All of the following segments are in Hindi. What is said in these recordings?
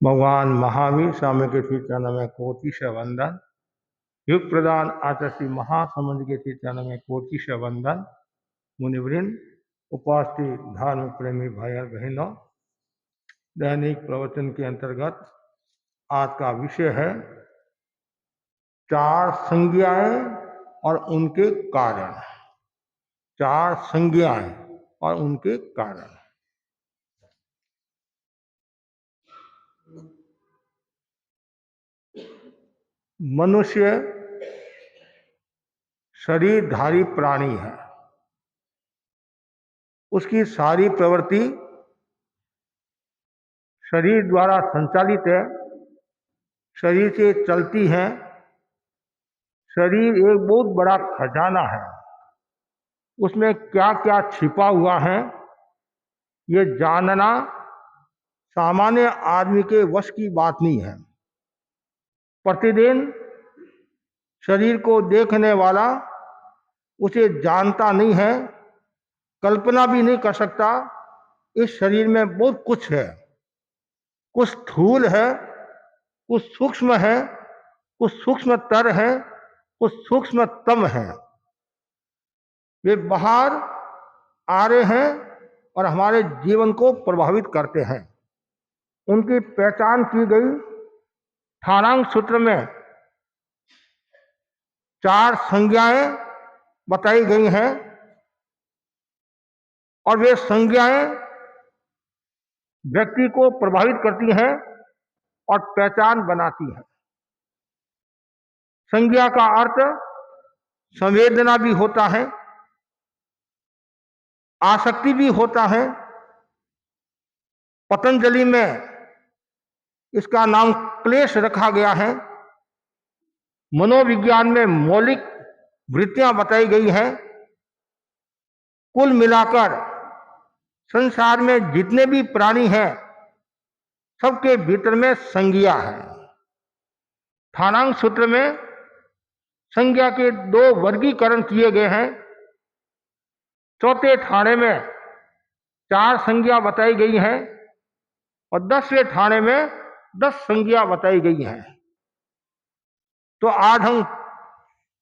भगवान महावीर स्वामी के श्री चरण में कोटि से वंदन। युग प्रदान आचार्य श्री महासमुद्र के श्री चरण में कोटि से वंदन। मुनिवृंद, उपस्थित धर्म प्रेमी भाई और बहनों, दैनिक प्रवचन के अंतर्गत आज का विषय है चार संज्ञाएं और उनके कारण। चार संज्ञाएं और उनके कारण। मनुष्य शरीरधारी प्राणी है। उसकी सारी प्रवृत्ति शरीर द्वारा संचालित है, शरीर से चलती है। शरीर एक बहुत बड़ा खजाना है, उसमें क्या क्या छिपा हुआ है ये जानना सामान्य आदमी के वश की बात नहीं है। प्रतिदिन शरीर को देखने वाला उसे जानता नहीं है, कल्पना भी नहीं कर सकता। इस शरीर में बहुत कुछ है, कुछ स्थूल है, कुछ सूक्ष्म है, कुछ सूक्ष्मतर है, कुछ सूक्ष्मतम है। वे बाहर आ रहे हैं और हमारे जीवन को प्रभावित करते हैं। उनकी पहचान की गई ठाणांग सूत्र में चार संज्ञाएं बताई गई हैं और वे संज्ञाएं व्यक्ति को प्रभावित करती हैं और पहचान बनाती हैं। संज्ञा का अर्थ संवेदना भी होता है, आसक्ति भी होता है। पतंजलि में इसका नाम क्लेश रखा गया है। मनोविज्ञान में मौलिक वृत्तियां बताई गई हैं। कुल मिलाकर संसार में जितने भी प्राणी हैं सबके भीतर में संज्ञा है। ठाणांग सूत्र में संज्ञा के दो वर्गीकरण किए गए हैं। चौथे ठाणे में चार संज्ञा बताई गई हैं और 10वें ठाणे में 10 संज्ञा बताई गई हैं। तो आज हम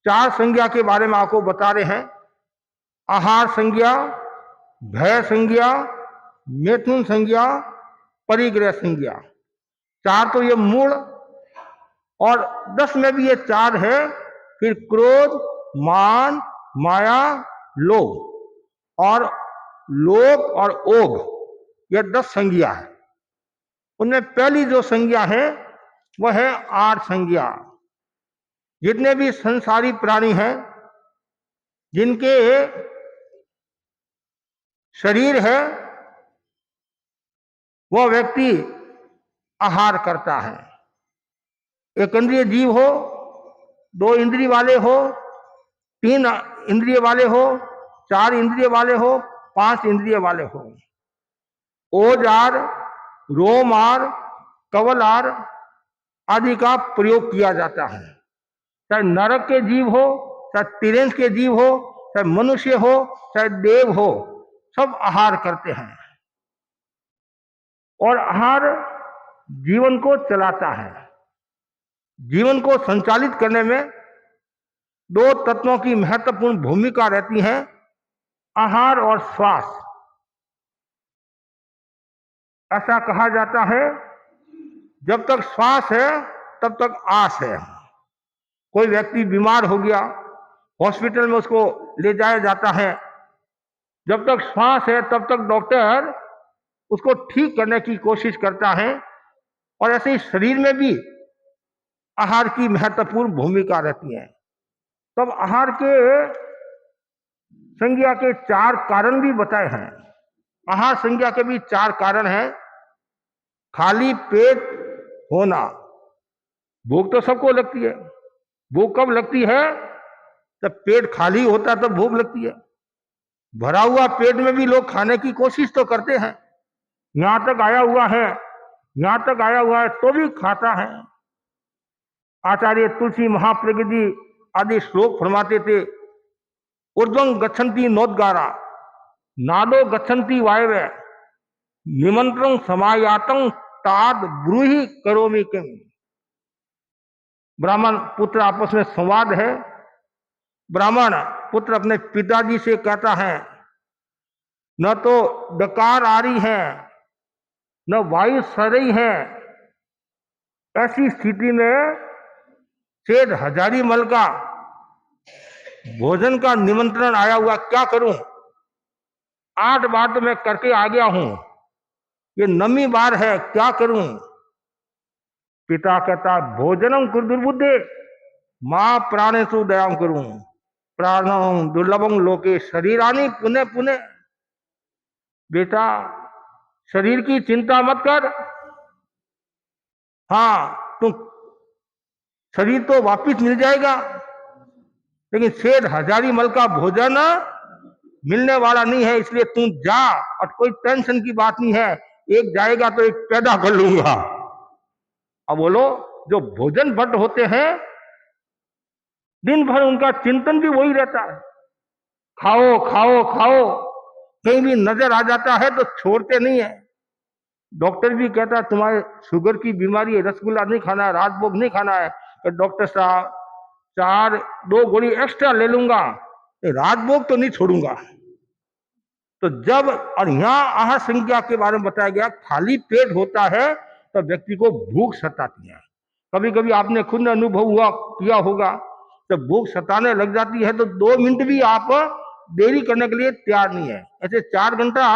चार संज्ञा के बारे में आपको बता रहे हैं। आहार संज्ञा, भय संज्ञा, मैथुन संज्ञा, परिग्रह संज्ञा। चार तो ये मूल, और 10 में भी ये चार है। फिर क्रोध, मान, माया, लोभ और लोभ और ओग, ये 10 संज्ञा है। उनमें पहली जो संज्ञा है वह है आहार संज्ञा। जितने भी संसारी प्राणी हैं जिनके शरीर है वह व्यक्ति आहार करता है। एक इंद्रिय जीव हो, 2 इंद्रिय वाले हो, 3 इंद्रिय वाले हो, 4 इंद्रिय वाले हो, 5 इंद्रिय वाले हो। ओजार, रोमार, कवलार आदि का प्रयोग किया जाता है। चाहे नरक के जीव हो, चाहे तिरंज के जीव हो, चाहे मनुष्य हो, चाहे देव हो, सब आहार करते हैं। और आहार जीवन को चलाता है। जीवन को संचालित करने में 2 तत्वों की महत्वपूर्ण भूमिका रहती है, आहार और श्वास। ऐसा कहा जाता है जब तक श्वास है तब तक आस है। कोई व्यक्ति बीमार हो गया, हॉस्पिटल में उसको ले जाया जाता है। जब तक श्वास है तब तक डॉक्टर उसको ठीक करने की कोशिश करता है। और ऐसे ही शरीर में भी आहार की महत्वपूर्ण भूमिका रहती है। तब आहार के संज्ञा के 4 कारण भी बताए हैं। आहार संज्ञा के भी 4 कारण हैं। खाली पेट होना, भूख तो सबको लगती है। भूख कब लगती है? जब पेट खाली होता है तब भूख लगती है। भरा हुआ पेट में भी लोग खाने की कोशिश तो करते हैं। यहां तक आया हुआ है, यहां तक आया हुआ है तो भी खाता है। आचार्य तुलसी महाप्रगति आदि श्लोक फरमाते थे, ऊर्ध्वं गच्छन्ति नोद्गारा, नादो गच्छन्ति वायवे, निमंत्रण समायातं तात ब्रूहि करोमि किम। ब्राह्मण पुत्र आपस में संवाद है। ब्राह्मण पुत्र अपने पिताजी से कहता है, न तो डकार आ रही है, न वायु सर रही है। ऐसी स्थिति में सेठ हजारीमल का भोजन का निमंत्रण आया हुआ, क्या करूं? 8 बार तो मैं करके आ गया हूं, ये 9वीं बार है, क्या करूं? पिता कहता, भोजनम कुरु दुर्बुद्धे मां प्राणेषु दयाम करूं, प्राणम दुर्लभम लोके शरीरानी पुनः पुनः। बेटा, शरीर की चिंता मत कर। हाँ, तुम शरीर तो वापिस मिल जाएगा, लेकिन सेठ हजारीमल का भोजन मिलने वाला नहीं है, इसलिए तू जा, और कोई टेंशन की बात नहीं है, एक जाएगा तो एक पैदा कर लूंगा। अब बोलो, जो भोजन भट्ट होते हैं, दिन भर उनका चिंतन भी वही रहता है, खाओ खाओ खाओ। कहीं भी नजर आ जाता है तो छोड़ते नहीं है। डॉक्टर भी कहता है तुम्हारे शुगर की बीमारी है, रसगुल्ला नहीं खाना है, राजभोग नहीं खाना है। तो डॉक्टर साहब 2 गोली एक्स्ट्रा ले लूंगा, राजभोग तो नहीं छोड़ूंगा। तो जब, और यहाँ आहार संज्ञा के बारे में बताया गया, खाली पेट होता है तो व्यक्ति को भूख सताती है। कभी कभी आपने खुद अनुभव किया होगा, जब भूख सताने लग जाती है तो 2 मिनट भी आप देरी करने के लिए तैयार नहीं है। ऐसे 4 घंटा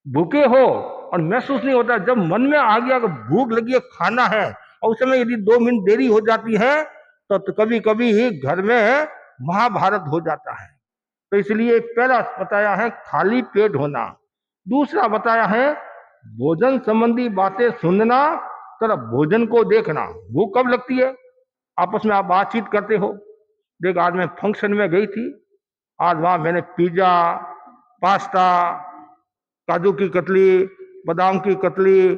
भूखे हो और महसूस नहीं होता, जब मन में आ गया कि भूख लगी है, खाना है, और उस समय यदि 2 मिनट देरी हो जाती है तो कभी कभी घर में महाभारत हो जाता है। तो इसलिए पहला बताया है खाली पेट होना। दूसरा बताया है भोजन संबंधी बातें सुनना, तरफ भोजन को देखना। भूख कब लगती है? आपस में आप बातचीत करते हो। देख, आज मैं फंक्शन में गई थी, आज वहां मैंने पिज्जा, पास्ता, काजू की कतली, बादाम की कतली,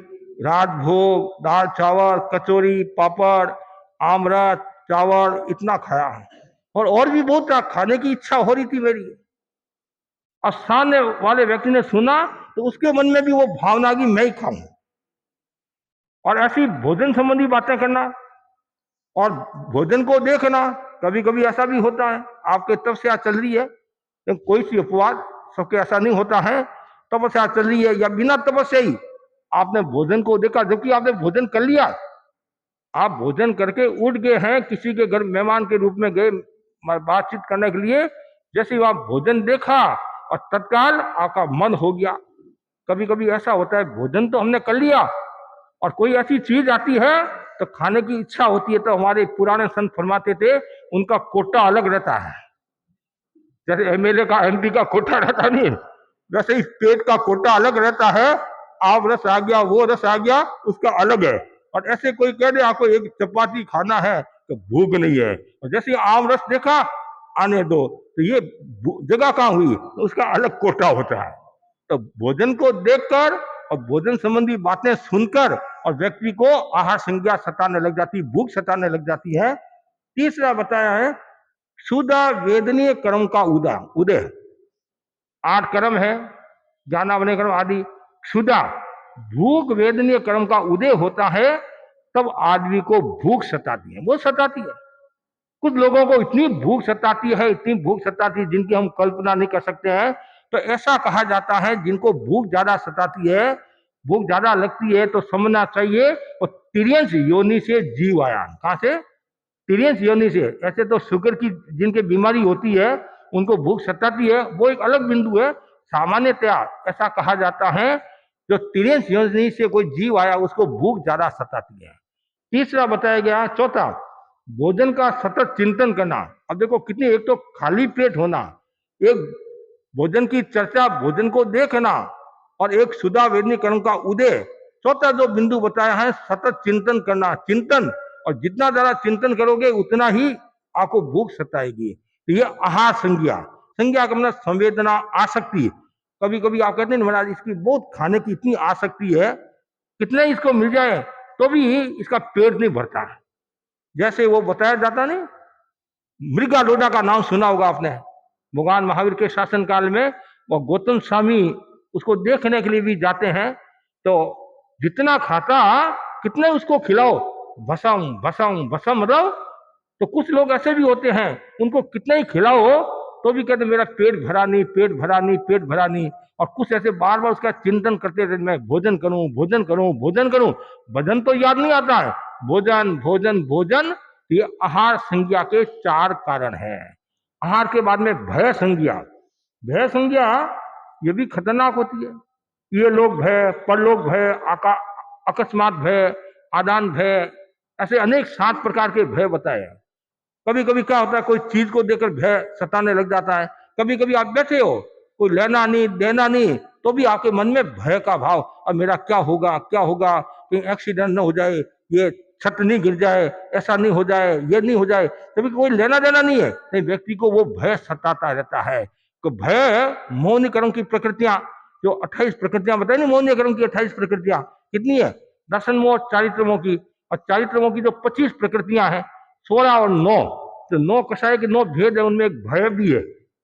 राजभोग, दाल चावल, कचौरी, पापड़, आमरस, चावल, इतना खाया है। और भी बहुत था, खाने की इच्छा हो रही थी मेरी। और सामने वाले व्यक्ति ने सुना तो उसके मन में भी वो भावना की मैं ही खाऊं। और ऐसी भोजन संबंधी बातें करना और भोजन को देखना। कभी कभी ऐसा भी होता है, आपके तपस्या चल रही है, तो कोई सी अपवाद, सबके ऐसा नहीं होता है, तपस्या चल रही है या बिना तपस्या ही आपने भोजन को देखा, जबकि आपने भोजन कर लिया। आप भोजन करके उठ गए हैं, किसी के घर मेहमान के रूप में गए बातचीत करने के लिए, जैसे ही आप भोजन देखा और तत्काल आपका मन हो गया। कभी कभी ऐसा होता है, भोजन तो हमने कर लिया और कोई ऐसी चीज आती है तो खाने की इच्छा होती है। तो हमारे पुराने संत फरमाते थे, उनका कोटा अलग रहता है। जैसे एमएलए का, एमपी का कोटा रहता नहीं, वैसे ही पेट का कोटा अलग रहता है। आम रस आ गया, वो रस आ गया, उसका अलग है। और ऐसे कोई कह दे आपको एक चपाती खाना है तो भूख नहीं है, और जैसे आम रस देखा, आने दो, तो ये जगह कहाँ हुई, तो उसका अलग कोटा होता है। तो भोजन को देखकर और भोजन संबंधी बातें सुनकर और व्यक्ति को आहार संज्ञा सताने लग जाती, भूख सताने लग जाती है। तीसरा बताया है क्षुधा वेदनीय कर्म का उदय। 8 कर्म है, जाना बने कर्म आदि। क्षुधा, भूख वेदनीय कर्म का उदय होता है, तब आदमी को भूख सताती है, वो सताती है। कुछ लोगों को इतनी भूख सताती है, इतनी भूख सताती है, जिनकी हम कल्पना नहीं कर सकते हैं। तो ऐसा कहा जाता है, जिनको भूख ज्यादा सताती है, भूख ज्यादा लगती है, तो समझना चाहिए और तिर्यंस योनि से जीव आया। कहां से? तिर्यंस योनि से। ऐसे तो शुगर की जिनके बीमारी होती है, उनको भूख सताती है, वो एक अलग बिंदु है। सामान्यतया ऐसा कहा जाता है, जो तिर्यंस योनि से कोई जीव आया, उसको भूख ज्यादा सताती है। तीसरा बताया गया, चौथा, भोजन का सतत चिंतन करना। अब देखो कितनी, एक तो खाली पेट होना, एक भोजन की चर्चा, भोजन को देखना, और एक क्षुधा वेदनी कर्म का उदय। चौथा जो बिंदु बताया है, सतत चिंतन करना, चिंतन, और जितना ज्यादा चिंतन करोगे उतना ही आपको भूख सताएगी। तो ये आहार संज्ञा, संज्ञा का मतलब संवेदना, आसक्ति। कभी कभी आप कहते हैं महाराज इसकी बहुत खाने की इतनी आसक्ति है, कितने इसको मिल जाए तो भी इसका पेट नहीं भरता है। जैसे वो बताया जाता नहीं, मृगालोडा का नाम सुना होगा आपने। भगवान महावीर के शासन काल में वो गौतम स्वामी उसको देखने के लिए भी जाते हैं, तो जितना खाता कितने उसको खिलाओ, भसम भसम भसम, मतलब तो कुछ लोग ऐसे भी होते हैं, उनको कितना ही खिलाओ तो भी कहते मेरा पेट भरा नहीं, पेट भरा नहीं, पेट भरा नहीं। और कुछ ऐसे बार बार उसका चिंतन करते रहते, मैं भोजन करूं, भोजन करूं, भोजन करूं। भजन तो याद नहीं आता है, भोजन भोजन भोजन। ये आहार संज्ञा के 4 कारण है। आहार के बाद में भय संज्ञा। भय संज्ञा ये भी खतरनाक होती है। ये लोग भय, परलोक भय, अकस्मात भय, आदान भय, ऐसे अनेक 7 प्रकार के भय बताए हैं। कभी कभी क्या होता है, कोई चीज को देखकर भय सताने लग जाता है। कभी कभी आप बैठे हो, कोई लेना नहीं देना नहीं, तो भी आपके मन में भय का भाव, अब मेरा क्या होगा, क्या होगा, कहीं एक्सीडेंट ना हो जाए, ये छत नहीं गिर जाए, ऐसा नहीं हो जाए, ये नहीं हो जाए। कभी कोई लेना देना नहीं है, नहीं व्यक्ति को वो भय सताता रहता है। तो भय मौनीकरण की प्रकृतियां, जो 28 प्रकृतियां बताई ना, मौनीकरण की 28 प्रकृतियां कितनी है, दर्शन मोह चारित्र मोह की। और चारित्र मोह की जो 25 प्रकृतियां हैं, 16 और 9, तो 9 कषाय के 9 भेद है, उनमें एक भय भी है।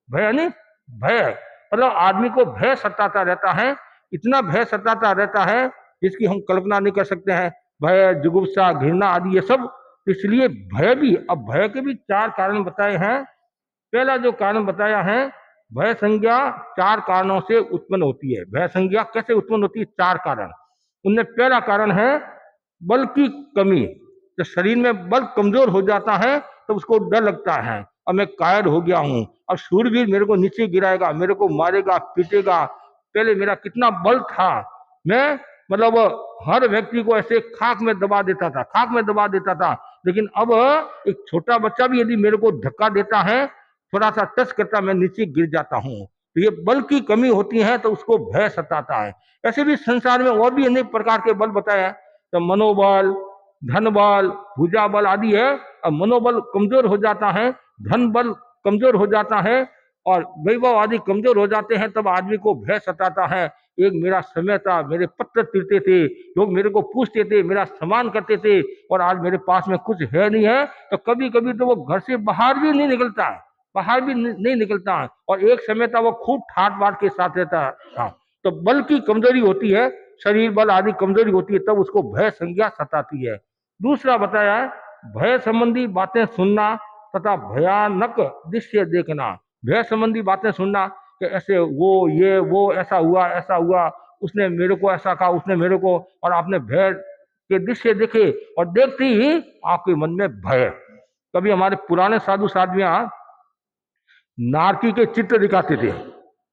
भय नहीं, भय मतलब आदमी को भय सताता रहता है, इतना भय सताता रहता है जिसकी हम कल्पना नहीं कर सकते हैं। भय, जुगुप्सा, घृणा आदि ये सब, इसलिए भय भी। अब भय के भी 4 कारण बताए हैं। पहला जो कारण बताया है, भय संज्ञा 4 कारणों से उत्पन्न होती है। भय संज्ञा कैसे उत्पन्न होती है, 4 कारण। उनमें पहला कारण है बल की कमी। जब शरीर में बल कमजोर हो जाता है तो उसको डर लगता है, अब मैं कायर हो गया हूं, अब शूरवीर मेरे को नीचे गिराएगा, मेरे को मारेगा, पीटेगा। पहले मेरा कितना बल था, मैं मतलब हर व्यक्ति को ऐसे खाक में दबा देता था, खाक में दबा देता था। लेकिन अब एक छोटा बच्चा भी यदि मेरे को धक्का देता है, थोड़ा सा टच करता, मैं नीचे गिर जाता हूँ। तो ये बल की कमी होती है, तो उसको भय सताता है। ऐसे भी संसार में और भी अनेक प्रकार के बल बताए हैं, तो मनोबल, धन बल, भुजा बल आदि है। अब मनोबल कमजोर हो जाता है, धन बल कमजोर हो जाता है, और वैभव आदि कमजोर हो जाते हैं, तब आदमी को भय सताता है। एक मेरा समय था, मेरे पत्र तिरते थे, लोग मेरे को पूछते थे, मेरा सम्मान करते थे, और आज मेरे पास में कुछ है नहीं है। तो कभी कभी तो वो घर से बाहर भी नहीं निकलता है, बाहर भी नहीं निकलता है। और एक समय था वो खूब ठाट बाट के साथ रहता था। तो बल की कमजोरी होती है, शरीर बल आदि कमजोरी होती है, तब उसको भय संज्ञा सताती है। दूसरा बताया है, भय संबंधी बातें सुनना तथा भयानक दृश्य देखना। भय संबंधी बातें सुनना कि ऐसे वो, ये वो, ऐसा हुआ, ऐसा हुआ, उसने मेरे को ऐसा कहा, उसने मेरे को, और आपने भय के दृश्य देखे, और देखते ही आपके मन में भय। कभी हमारे पुराने साधु साध्वियां नारकी के चित्र दिखाते थे,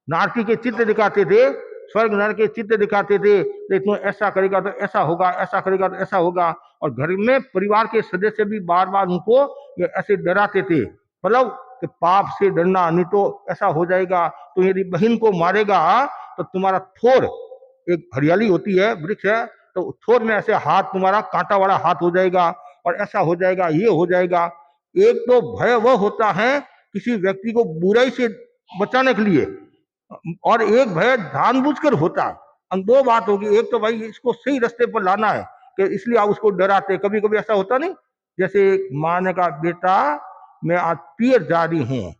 नारकी के चित्र दिखाते थे, स्वर्ग नरक के चित्र दिखाते थे। देखो ऐसा करेगा तो ऐसा होगा, ऐसा करेगा तो ऐसा होगा। और घर में परिवार के सदस्य भी बार बार उनको ये ऐसे डराते थे, मतलब कि पाप से डरना, नहीं तो ऐसा हो जाएगा, तो यदि बहन को मारेगा तो तुम्हारा थोर, एक हरियाली होती है, वृक्ष है, तो थोर में ऐसे हाथ, तुम्हारा कांटा वाला हाथ हो जाएगा, और ऐसा हो जाएगा, ये हो जाएगा। एक तो भय वह होता है किसी व्यक्ति को बुराई से बचाने के लिए, और एक भय जानबूझकर होता है। हम दो बात होगी, एक तो भाई इसको सही रास्ते पर लाना है, कि इसलिए आप उसको डराते। कभी कभी ऐसा होता नहीं, जैसे माँ ने कहा बेटा मैं आज पियर जा रही हूँ,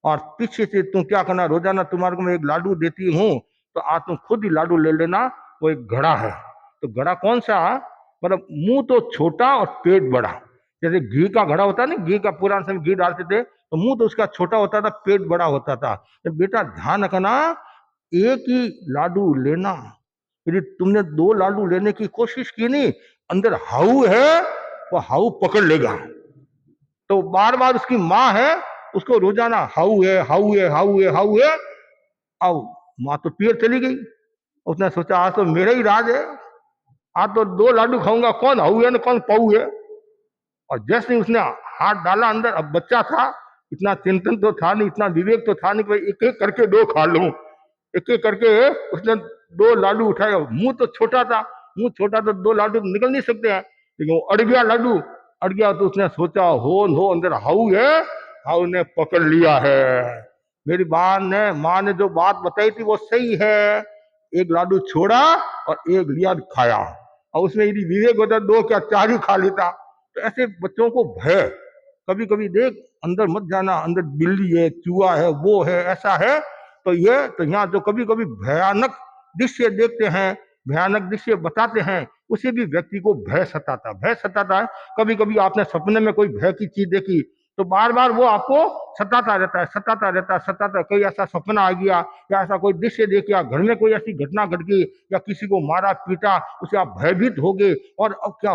और पीछे से तुम क्या करना, रोजाना तुम्हारे को मैं एक लाडू देती हूँ, तो आज तुम खुद ही लाडू ले लेना। वो एक घड़ा है, तो घड़ा कौन सा, मतलब मुंह तो छोटा और पेट बड़ा। जैसे घी का घड़ा होता है ना, घी का पुराने समय घी डालते थे, तो मुंह तो उसका छोटा होता था, पेट बड़ा होता था। तो बेटा ध्यान रखना, एक ही लाडू लेना। यदि तुमने 2 लाडू लेने की कोशिश की नहीं, अंदर हाउ है, वो हाउ पकड़ लेगा। तो बार बार उसकी माँ है, उसको रोजाना हाउ है, हाउ है, हाउ है, हाउ है। अब माँ तो पियर चली गई, उसने सोचा आज तो मेरा ही राज है, आज तो 2 लाडू खाऊंगा, कौन हाउ है ना कौन पाऊ है। और जैसे ही उसने हाथ डाला अंदर, अब बच्चा था, इतना चिंतन तो था नहीं, इतना विवेक तो था नहीं, भाई एक एक करके 2 खा लूं। एक एक करके उसने 2 लाडू उठाया। मुंह तो छोटा था, मुंह छोटा तो 2 लाडू निकल नहीं सकते हैं, लेकिन वो अड़ गया लाडू, अड़ गया। तो उसने सोचा हो अंदर हाउ है, हाउ ने पकड़ लिया है। मेरी माँ ने जो बात बताई थी वो सही है। एक लाडू छोड़ा और एक लिया खाया, और उसमें यदि विवेक होता 2 क्या 4 ही खा लेता। तो ऐसे बच्चों को भय, कभी कभी देख अंदर मत जाना, अंदर बिल्ली है, चूहा है, वो है, ऐसा है। तो यहाँ जो कभी कभी भयानक दृश्य देखते हैं, भयानक दृश्य बताते हैं, उसे भी व्यक्ति को भय सताता है। कभी कभी आपने सपने में कोई भय की चीज देखी तो बार बार वो आपको सताता है। कोई ऐसा सपना आ गया या ऐसा कोई दृश्य देख लिया, घर में कोई ऐसी घटना घट गई या किसी को मारा पीटा, उसे आप भयभीत हो गए और अब क्या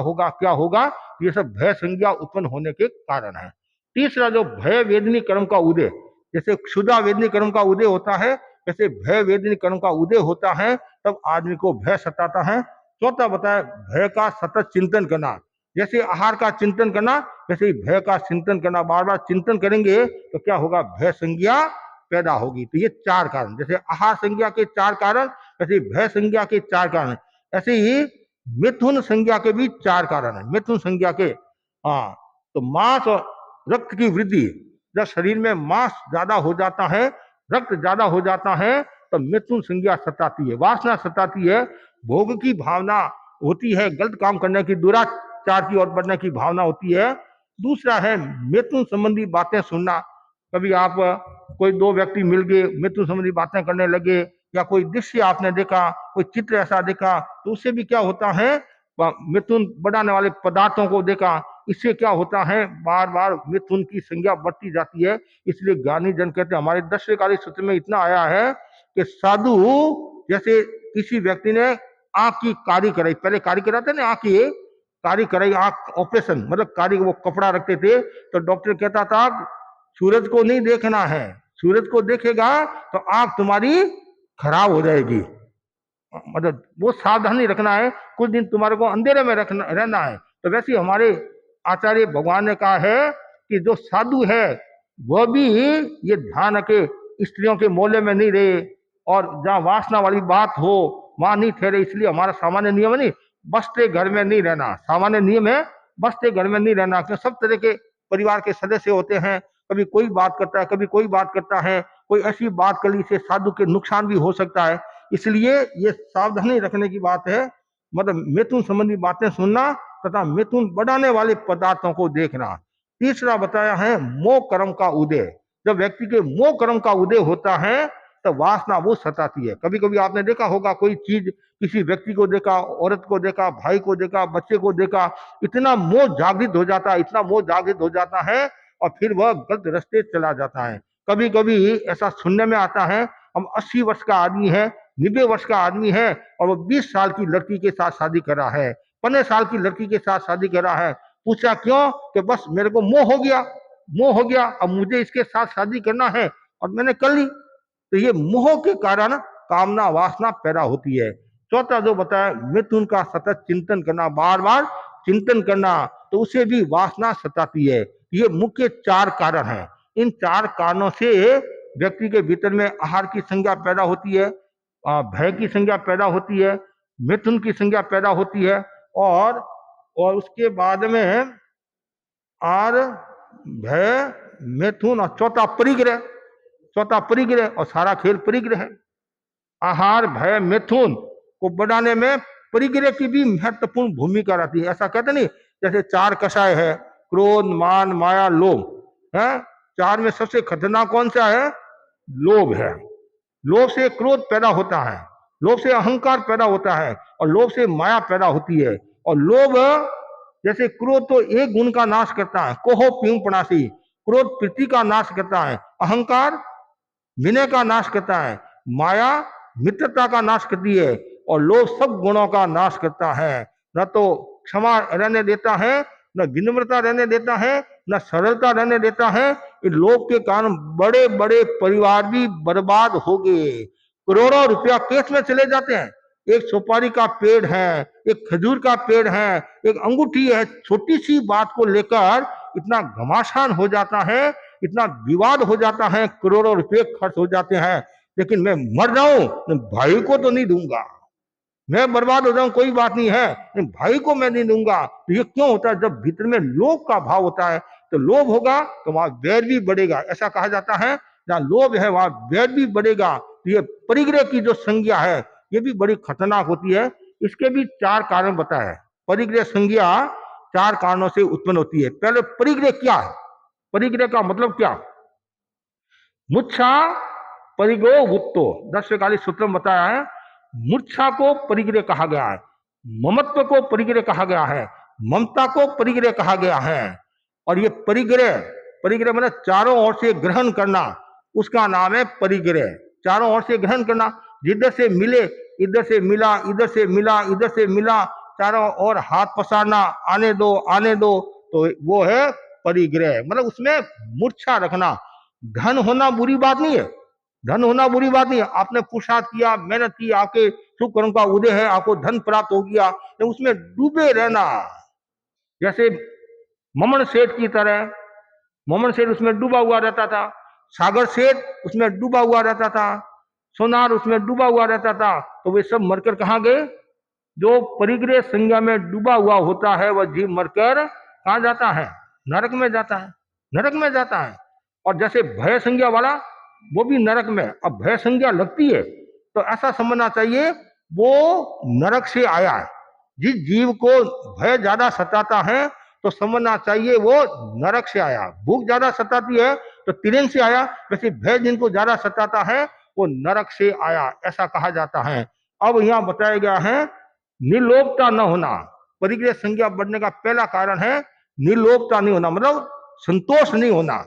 होगा, ये सब भय संज्ञा उत्पन्न होने के कारण है। तीसरा, जो भय वेदनी कर्म का उदय, जैसे क्षुधा वेदनी कर्म का उदय होता है, जैसे भय वेदनी कर्म का उदय होता है, तब आदमी को भय सताता है। चौथा बताया भय का सतत चिंतन करना, जैसे आहार का चिंतन करना, वैसे ही भय का चिंतन करना। बार बार चिंतन करेंगे तो क्या होगा, भय संज्ञा पैदा होगी। तो ये चार कारण, जैसे आहार संज्ञा के चार कारण, वैसे भय संज्ञा के चार कारण, ऐसे ही मिथुन संज्ञा के भी चार कारण है। मिथुन संज्ञा के, हाँ, तो मांस और रक्त की वृद्धि, जब शरीर में मांस ज्यादा हो जाता है, रक्त ज्यादा हो जाता है, तो मिथुन संज्ञा सताती है, वासना सताती है, भोग की भावना होती है, गलत काम करने की, दुराचार की ओर बढ़ने की भावना होती है। दूसरा है मिथुन संबंधी बातें सुनना। कभी आप कोई दो व्यक्ति मिल गए, मिथुन संबंधी बातें करने लगे, या कोई दृश्य आपने देखा, कोई चित्र ऐसा देखा, तो उससे भी क्या होता है, मिथुन बढ़ाने वाले पदार्थों को देखा, इससे क्या होता है, बार बार मिथुन की संज्ञा बढ़ती जाती है। इसलिए ज्ञानी जन कहते हैं, हमारे दशकाली सूत्र में इतना आया है कि साधु, जैसे किसी व्यक्ति ने आंख की कारी कराई, पहले कारी कराते ना, आंख की कारी कराई, आंख ऑपरेशन, मतलब कारी, वो कपड़ा रखते थे, तो डॉक्टर कहता था सूरज को नहीं देखना है, सूरज को देखेगा तो आंख तुम्हारी खराब हो जाएगी, मतलब वो सावधानी रखना है, कुछ दिन तुम्हारे को अंधेरे में रहना है। तो वैसे हमारे आचार्य भगवान ने कहा है कि जो साधु है वह भी ये ध्यान रखे, स्त्रियों के मोले में नहीं रहे, और जहाँ वासना वाली बात हो वहां नहीं ठहरे। इसलिए हमारा सामान्य नियम नहीं, बसते घर में नहीं रहना, सामान्य नियम है बसते घर में नहीं रहना, क्योंकि सब तरह के परिवार के सदस्य होते हैं, कभी कोई बात करता है, कभी कोई बात करता है, कोई ऐसी बात कर ली से साधु के नुकसान भी हो सकता है। इसलिए ये सावधानी रखने की बात है, मतलब मिथुन संबंधी बातें सुनना तथा मिथुन बढ़ाने वाले पदार्थों को देखना। तीसरा बताया है मोह कर्म का उदय, जब व्यक्ति के मोह कर्म का उदय होता है तो वासना वो सताती है। कभी कभी आपने देखा होगा, कोई चीज, किसी व्यक्ति को देखा, औरत को देखा, भाई को देखा, बच्चे को देखा, इतना मोह जागृत हो जाता है, इतना मोह जागृत हो जाता है, और फिर वह गलत रास्ते चला जाता है। कभी कभी ऐसा सुनने में आता है, हम 80 वर्ष का आदमी है, 90 वर्ष का आदमी है, और वो 20 साल की लड़की के साथ शादी कर रहा है, 15 साल की लड़की के साथ शादी कर रहा है। पूछा क्यों, कि बस मेरे को मोह हो गया, अब मुझे इसके साथ शादी करना है, और मैंने कर ली। तो ये मोह के कारण कामना वासना पैदा होती है। चौथा जो बताया, मिथुन का सतत चिंतन करना, बार बार चिंतन करना, तो उसे भी वासना सताती है। ये मुख्य चार कारण हैं। इन चार कारणों से व्यक्ति के भीतर में आहार की संज्ञा पैदा होती है, भय की संज्ञा पैदा होती है, मिथुन की संज्ञा पैदा होती है, और उसके बाद में और भय, मिथुन, और चौथा परिग्रह, और सारा खेल परिग्रह है। आहार, भय, मिथुन को बढ़ाने में परिग्रह की भी महत्वपूर्ण भूमिका रहती है। ऐसा कहते नहीं, जैसे चार कषाय है, क्रोध, मान, माया, लोभ है, चार में सबसे खतरनाक कौन सा है, लोभ है। लोभ से क्रोध पैदा होता है, लोभ से अहंकार पैदा होता है, और लोभ से माया पैदा होती है। और लोभ, जैसे क्रोध तो एक गुण का नाश करता है, कोहो प्यूं पणासी, क्रोध प्रीति का नाश करता है, अहंकार विनय का नाश करता है, माया मित्रता का नाश करती है, और लोभ सब गुणों का नाश करता है। न तो क्षमा रहने देता है, न विनम्रता रहने देता है, न सरलता रहने देता है। इस लोभ के कारण बड़े बड़े परिवार भी बर्बाद हो गए, करोड़ों रुपया केस में चले जाते हैं। एक सुपारी का पेड़ है, एक खजूर का पेड़ है, एक अंगूठी है, छोटी सी बात को लेकर इतना घमासान हो जाता है, इतना विवाद हो जाता है, करोड़ों रुपए खर्च हो जाते हैं। लेकिन मैं मर जाऊं, भाई को तो नहीं दूंगा, मैं बर्बाद हो जाऊं कोई बात नहीं है, भाई को मैं नहीं दूंगा। तो ये क्यों होता है, जब भीतर में लोभ का भाव होता है, तो लोभ होगा तो वहां वैर भी बढ़ेगा। ऐसा कहा जाता है, जहां लोभ है वहां वैर भी बढ़ेगा। तो ये परिग्रह की जो संज्ञा है, ये भी बड़ी खतरनाक होती है। इसके भी चार कारण बताए। परिग्रह संज्ञा चार कारणों से उत्पन्न होती है। पहले परिग्रह क्या है, परिग्रह का मतलब क्या, मुच्छा परिगो वुत्तो, 10 सूत्र में बताया है। मूर्छा को परिग्रह कहा गया है, ममत्व को परिग्रह कहा गया है, ममता को परिग्रह कहा गया है। और ये परिग्रह, परिग्रह मतलब चारों ओर से ग्रहण करना, उसका नाम है परिग्रह। चारों ओर से ग्रहण करना, जिधर से मिले, इधर से मिला, इधर से मिला, इधर से मिला, चारों ओर हाथ पसारना, आने दो आने दो, तो वो है परिग्रह। मतलब उसमें मूर्छा रखना। धन होना बुरी बात नहीं है, धन होना बुरी बात नहीं है। आपने पुरुषार्थ किया, मेहनत की, आपके शुभ कर्म का उदय है, आपको धन प्राप्त हो गया, तो उसमें डूबे रहना। जैसे ममन सेठ की तरह, ममन सेठ उसमें डूबा हुआ रहता था, सागर सेठ उसमें डूबा हुआ रहता था, सोनार उसमें डूबा हुआ रहता था। तो वे सब मरकर कहाँ गए? जो परिग्रह संज्ञा में डूबा हुआ होता है वह जीव मरकर कहाँ जाता है? नरक में जाता है, नरक में जाता है। और जैसे भय संज्ञा वाला, वो भी नरक में। अब भय संज्ञा लगती है तो ऐसा समझना चाहिए वो नरक से आया है। जिस जीव को भय ज्यादा सताता है तो समझना चाहिए वो नरक से आया। भूख ज्यादा सताती है तो तिरंग से आया, वैसे भय जिनको ज्यादा सताता है वो नरक से आया, ऐसा कहा जाता है। अब यहाँ बताया गया है निर्लोभता न होना। परिग्रह संज्ञा बढ़ने का पहला कारण है निर्लोभता नहीं होना, मतलब संतोष नहीं होना।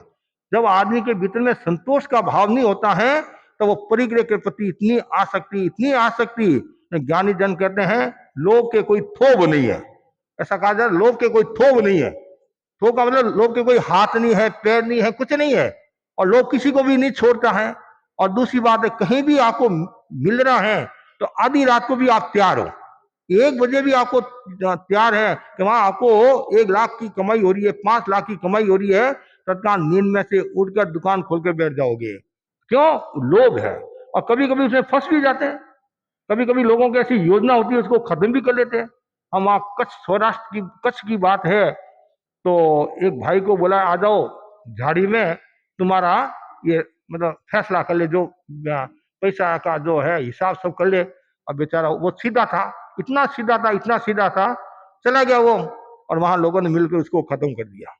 जब आदमी के भीतर में संतोष का भाव नहीं होता है तो वो परिग्रह के प्रति इतनी आसक्ति, इतनी आसक्ति, ज्ञानी जन कहते हैं लोभ के कोई थोब नहीं है। ऐसा कहा जाए लोभ के कोई थोब नहीं है। थोब का मतलब लोभ के कोई हाथ नहीं है, पैर नहीं है, कुछ नहीं है। और लोभ किसी को भी नहीं छोड़ता है। और दूसरी बात है, कहीं भी आपको मिल रहा है तो आधी रात को भी आप तैयार हो, 1 बजे भी आपको तैयार है कि वहां आपको 1 लाख की कमाई हो रही है, 5 लाख की कमाई हो रही है, तत्काल नींद में से उठकर दुकान खोल के बैठ जाओगे। क्यों? लोभ है। और कभी कभी उसमें फंस भी जाते हैं। कभी कभी लोगों की ऐसी योजना होती है उसको खत्म भी कर लेते हैं। हम वहां कच्छ, सौराष्ट्र की कच्छ की बात है, तो एक भाई को बोला आ जाओ झाड़ी में, तुम्हारा ये मतलब फैसला कर ले, जो पैसा का जो है हिसाब सब कर ले। और बेचारा वो सीधा था, इतना सीधा था, इतना सीधा था, चला गया वो। और वहां लोगों ने मिलकर उसको खत्म कर दिया,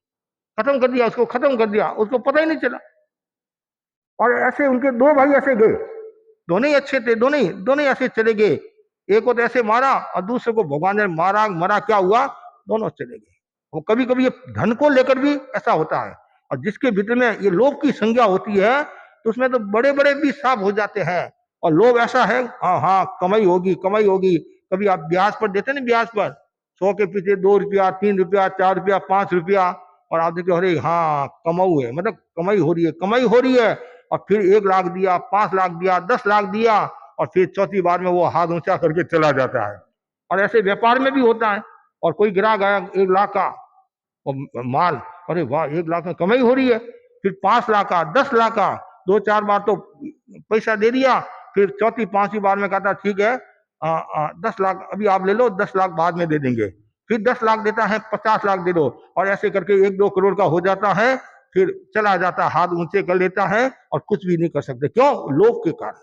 खत्म कर दिया, उसको खत्म कर दिया, उसको पता ही नहीं चला। और ऐसे उनके 2 भाई ऐसे गए, दोनों ही अच्छे थे, दोनों ही ऐसे चले गए। एक को तो ऐसे मारा और दूसरे को भगवान ने मारा, मरा क्या हुआ, दोनों चले गए। वो कभी कभी ये धन को लेकर भी ऐसा होता है। और जिसके भीतर में ये लोभ की संज्ञा होती है तो उसमें तो बड़े बड़े भी साफ हो जाते हैं। और लोभ ऐसा है, हाँ हाँ कमाई होगी, कमाई होगी। कभी आप ब्याज पर देते ना, ब्याज पर 100 के पीछे 2 रुपया, 3 रुपया, 4 रुपया, 5 रुपया, और आप देखते अरे हाँ कमाऊ है, मतलब कमाई हो रही है, कमाई हो रही है। और फिर 1 लाख दिया, 5 लाख दिया, 10 लाख दिया, और फिर चौथी बार में वो हाथ ऊंचा करके चला जाता है। और ऐसे व्यापार में भी होता है। और कोई ग्राहक आया 1 लाख का और माल, अरे वाह 1 लाख में कमाई हो रही है, फिर 5 लाख का, 10 लाख का, 2-4 बार तो पैसा दे दिया, फिर चौथी पांचवी बार में कहता ठीक है 10 लाख अभी आप ले लो, 10 लाख बाद में दे देंगे। फिर 10 लाख देता है, 50 लाख दे दो, और ऐसे करके 1-2 करोड़ का हो जाता है। फिर चला जाता, हाथ ऊंचे कर लेता है और कुछ भी नहीं कर सकते। क्यों? लोभ के कारण।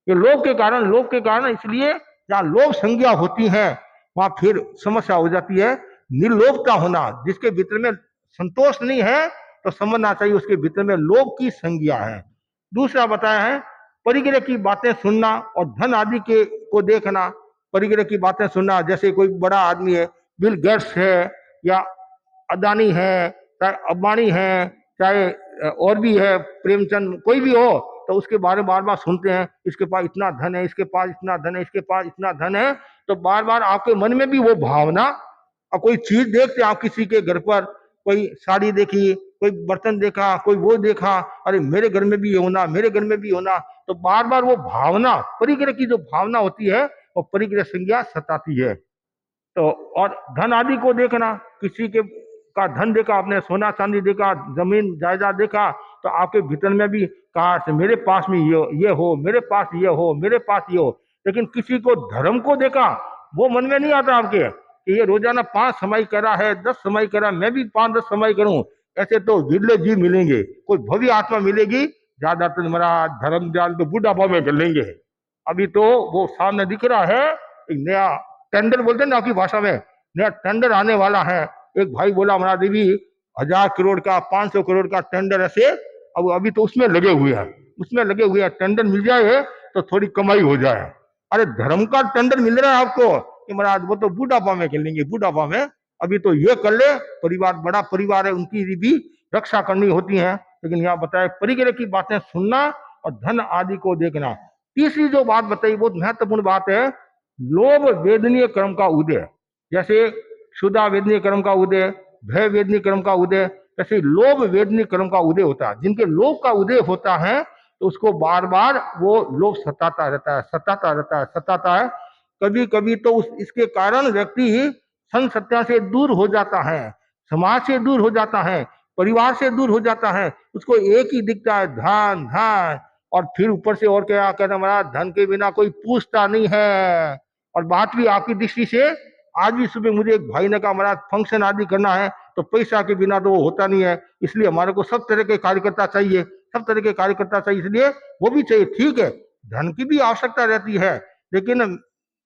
ये लोभ के कारण, लोभ के कारण, इसलिए जहाँ लोभ संज्ञा होती है वहां फिर समस्या हो जाती है। निर्लोभता होना, जिसके भीतर में संतोष नहीं है तो समझना चाहिए उसके भीतर में लोभ की संज्ञा है। दूसरा बताया है परिग्रह की बातें सुनना और धन आदि के को देखना। परिग्रह की बातें सुनना, जैसे कोई बड़ा आदमी है, बिल गेट्स है या अदानी है, चाहे अंबानी है, चाहे और भी है, प्रेमचंद, कोई भी हो, तो उसके बारे में बार बार सुनते हैं, इसके पास इतना धन है, इसके पास इतना धन है, इसके पास इतना धन है। तो बार बार आपके मन में भी वो भावना, और कोई चीज देखते आप किसी के घर पर, कोई साड़ी देखी, कोई बर्तन देखा, कोई वो देखा, अरे मेरे घर में भी होना, मेरे घर में भी होना, तो बार बार वो भावना, परिग्रह की जो भावना होती है वो परिग्रह संज्ञा सताती है। तो और धन आदि को देखना, किसी के का धन देखा, आपने सोना चांदी देखा, जमीन जायदाद देखा, तो आपके भीतर में भी काश मेरे पास में ये हो, मेरे पास ये हो, मेरे पास ये हो। लेकिन किसी को धर्म को देखा, वो मन में नहीं आता आपके कि ये रोजाना 5 समाई करा है, 10 समाई करा, मैं भी 5-10 समाई करूं। ऐसे तो विरले जीव मिलेंगे, कोई भव्य आत्मा मिलेगी, ज्यादातर महाराज धर्म जान तो बुढ़ापा में कर लेंगे। अभी तो वो सामने दिख रहा है, एक नया टेंडर बोलते हैं ना आपकी भाषा में, नया टेंडर आने वाला है। एक भाई बोला हमारा देवी 1000 करोड़ का, 500 करोड़ का टेंडर ऐसे, अब अभी तो उसमें लगे हुए हैं, उसमें लगे हुए हैं, टेंडर मिल जाए तो थोड़ी कमाई हो जाए। अरे धर्म का टेंडर मिल रहा है आपको कि महाराज वो तो बुढ़ापा में खेलेंगे, बुढ़ापा में अभी तो ये कर ले, परिवार बड़ा परिवार है, उनकी भी रक्षा करनी होती है। लेकिन यहाँ बताए परिग्रह की बातें सुनना और धन आदि को देखना। तीसरी जो बात बताई बहुत महत्वपूर्ण बात है, लोभ वेदनीय कर्म का उदय। जैसे क्षुधा वेदनीय कर्म का उदय, भय वेदनीय कर्म का उदय, जैसे लोभ वेदनीय कर्म का उदय होता है। जिनके लोभ का उदय होता है तो उसको बार बार वो लोभ सताता रहता है, सताता रहता है, सताता है। कभी कभी तो इसके कारण व्यक्ति संत सत्या से दूर हो जाता है, समाज से दूर हो जाता है, परिवार से दूर हो जाता है। उसको एक ही दिखता है, धन धन। और फिर ऊपर से और क्या कहना, महाराज धन के बिना कोई पूछता नहीं है। और बात भी आपकी दृष्टि से, आज भी सुबह मुझे एक भाई ने कहा महाराज फंक्शन आदि करना है तो पैसा के बिना तो वो होता नहीं है, इसलिए हमारे को सब तरह के कार्यकर्ता चाहिए, सब तरह के कार्यकर्ता चाहिए, इसलिए वो भी चाहिए। ठीक है, धन की भी आवश्यकता रहती है, लेकिन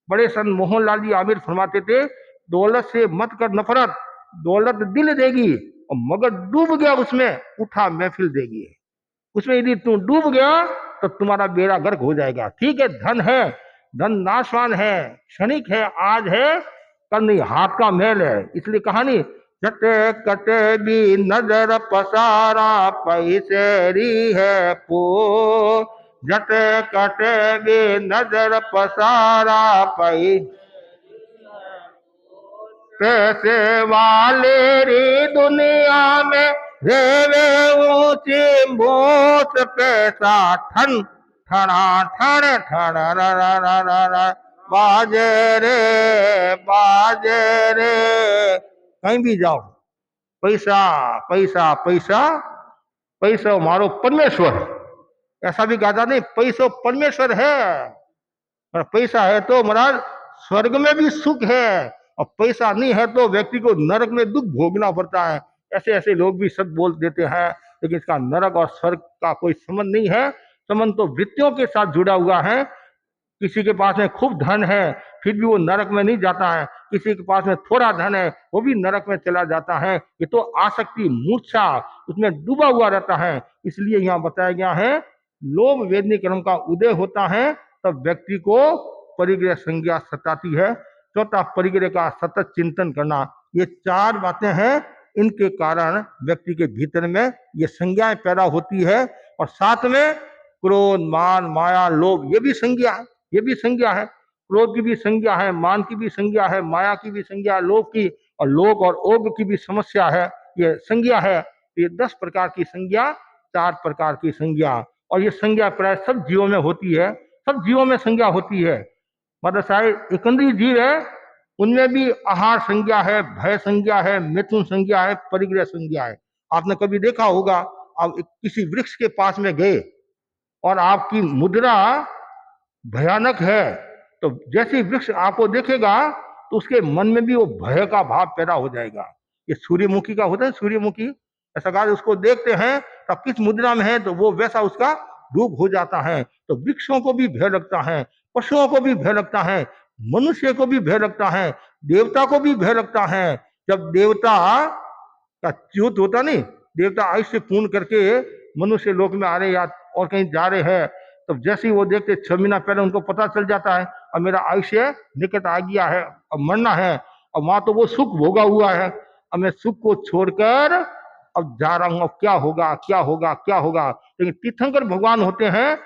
बड़े संत मोहनलाल जी आमिर फरमाते थे, दौलत से मत कर नफरत, दौलत दिल देगी, और मगर डूब गया उसमें उठा महफिल देगी। उसमें यदि तुम डूब गया तो तुम्हारा बेड़ा गर्क हो जाएगा। ठीक है, धन है, धन नाशवान है, क्षणिक है, आज है कल नहीं, हाथ का मैल है। इसलिए कहानी, जटे कटे भी नजर पसारा पैसेरी है पो, जटे कटे भी नजर पसारा पैसे वाले रे दुनिया में रेवे ऊंची मोत, पैसा ठन ठना ठन ठन बाजे रे, बाजे रे। कहीं भी जाओ पैसा पैसा पैसा, पैसा मारो परमेश्वर। ऐसा भी कहा नहीं, पैसा परमेश्वर है, और पैसा है तो महाराज स्वर्ग में भी सुख है, और पैसा नहीं है तो व्यक्ति को नरक में दुख भोगना पड़ता है। ऐसे ऐसे लोग भी सच बोल देते हैं, लेकिन इसका नरक और स्वर्ग का कोई संबंध नहीं है। संबंध तो वृत्तियों के साथ जुड़ा हुआ है। किसी के पास में खूब धन है फिर भी वो नरक में नहीं जाता है, किसी के पास में थोड़ा धन है वो भी नरक में चला जाता है। ये तो आसक्ति मूर्छा उसमें डूबा हुआ रहता है। इसलिए यहाँ बताया गया है, लोभ वेदनी कर्म का उदय होता है तब व्यक्ति को परिग्रह संज्ञा सताती है। चौथा, परिग्रह का सतत चिंतन करना। ये चार बातें हैं, इनके कारण व्यक्ति के भीतर में ये संज्ञाएं पैदा होती है। और साथ में क्रोध मान माया लोभ, ये भी संज्ञा है, ये भी संज्ञा है। क्रोध की भी संज्ञा है, मान की भी संज्ञा है, माया की भी संज्ञा है, लोभ की, और लोभ और ओग की भी समस्या है, ये संज्ञा है। ये 10 प्रकार की संज्ञा, 4 प्रकार की संज्ञा, और ये संज्ञा प्राय सब जीवों में होती है, सब जीवों में संज्ञा होती है। मतलब शायद एकंदरी जीव है उनमें भी आहार संज्ञा है, भय संज्ञा है, मिथुन संज्ञा है, परिग्रह संज्ञा है। आपने कभी देखा होगा, आप किसी वृक्ष के पास में गए और आपकी मुद्रा भयानक है, तो जैसे वृक्ष आपको देखेगा तो उसके मन में भी वो भय का भाव पैदा हो जाएगा। ये सूर्यमुखी का होता है, सूर्यमुखी ऐसा कहा, उसको देखते हैं तब किस मुद्रा में है तो वो वैसा उसका रूप हो जाता है। तो वृक्षों को भी भय लगता है, पशुओं को भी भय लगता है, मनुष्य को भी भय लगता है, देवता को भी भय लगता है। जब देवता का च्युत होता नहीं, देवता आयुष्य पूर्ण करके मनुष्य लोक में आ रहे या और कहीं जा रहे हैं, तो जैसे ही वो देखते 6 महीना पहले उनको पता चल जाता है अब मेरा आयुष्य निकट आ गया है, अब मरना है। अब वहां तो वो सुख भोगा हुआ है, अब मैं सुख को छोड़कर अब जा रहा हूं, अब क्या होगा क्या होगा क्या होगा। लेकिन तीर्थंकर भगवान होते हैं,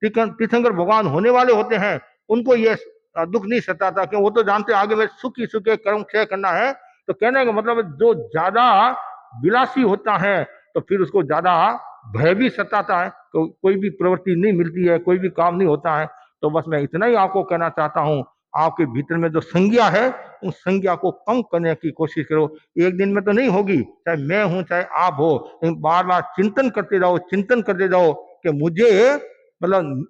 तीर्थंकर भगवान होने वाले होते हैं, उनको ये दुख नहीं सताता, क्यों, वो तो जानते हैं आगे में सुख ही सुख कर्म क्षय करना है। तो कहने का मतलब जो ज्यादा विलासी होता है तो फिर उसको ज्यादा भय भी सताता है, तो कोई भी प्रवृत्ति नहीं मिलती है, कोई भी काम नहीं होता है। तो बस मैं इतना ही आपको कहना चाहता हूँ, आपके भीतर में जो संज्ञा है उस संज्ञा को कम करने की कोशिश करो। एक दिन में तो नहीं होगी, चाहे मैं हूं चाहे आप हो, लेकिन बार बार चिंतन करते जाओ, चिंतन करते जाओ कि मुझे मतलब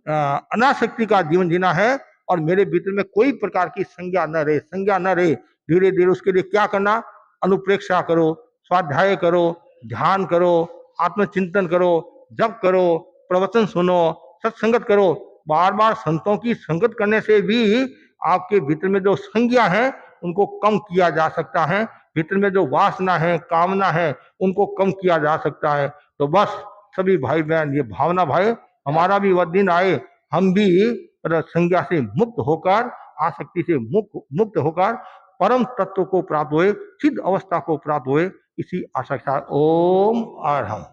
अनासक्ति का जीवन जीना है और मेरे भीतर में कोई प्रकार की संज्ञा न रहे, संज्ञा न रहे। धीरे धीरे उसके लिए क्या करना, अनुप्रेक्षा करो, स्वाध्याय करो, ध्यान करो, आत्मचिंतन करो, जप करो, प्रवचन सुनो, सत्संगत करो। बार बार संतों की संगत करने से भी आपके भीतर में जो संज्ञा है उनको कम किया जा सकता है, भीतर में जो वासना है कामना है उनको कम किया जा सकता है। तो बस सभी भाई बहन ये भावना भाई, हमारा भी वह दिन आए हम भी संज्ञा से मुक्त होकर, आसक्ति से मुक्त होकर परम तत्व को प्राप्त हुए, सिद्ध अवस्था को प्राप्त हुए, इसी आशा के साथ ओम अरहम।